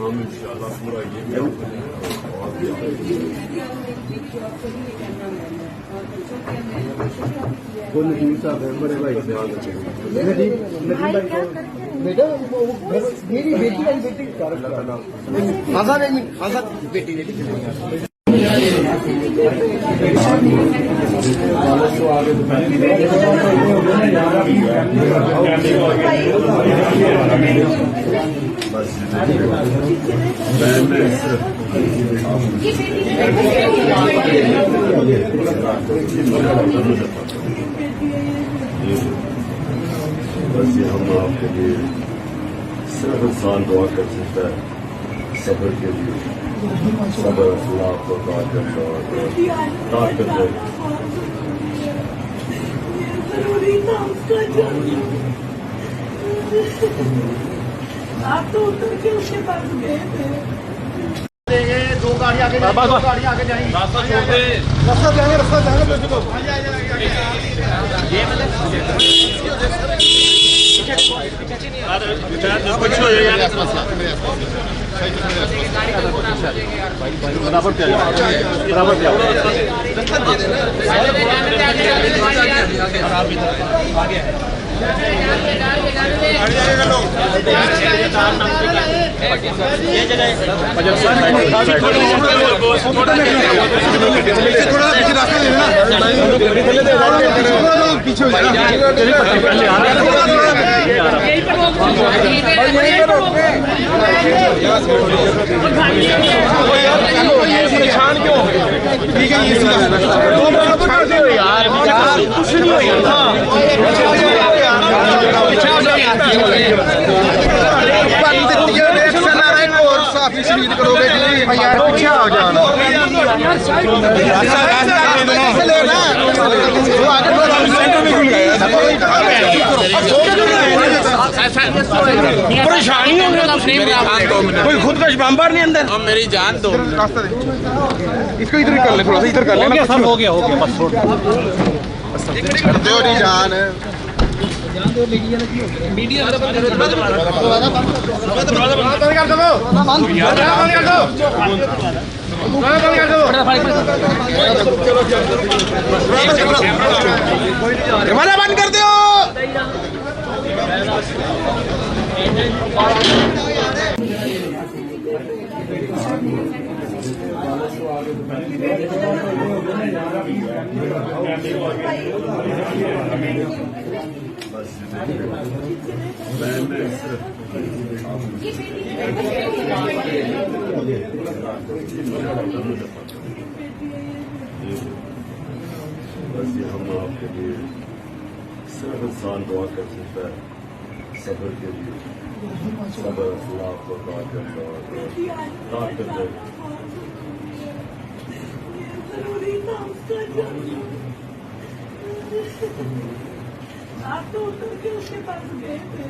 हम इंशाल्लाह पूरा ये नदीम साहब है बड़े भाई ध्यान रखेंगे। बेटा मेरी बेटी खासा बेटी बस ये हम आपके लिए सिर्फ इंसान दुआ कर सकता है सब्र के लिए, सब्र अखलाक को ताकत और ताकत है। आप तो उतर के उसके पास गए थे। दो गाड़ी आगे जाएंगी। रास्ता जाएंगे थोड़ा पीछे रास्ता ले लेना, पीछे हो जाएगा। ठीक है कुछ नहीं होगा। करोगे यार पीछे हो जाना। परेशानी हो गई कोई खुद का बम्बर नहीं अंदर। मेरी जान दो रास्ता दे। इसको इधर कर ले, थोड़ा सा इधर कर ले। हो गया बस छोड़ दो जान है। मीडिया बंद कर दो। बस ये हम आपके लिए सिर्फ इंसान दुआ कर सकता है सब्र के लिए, सब्र अखलाक को ताकत और ताकत है। आप तो उतर के उसके पास गए थे।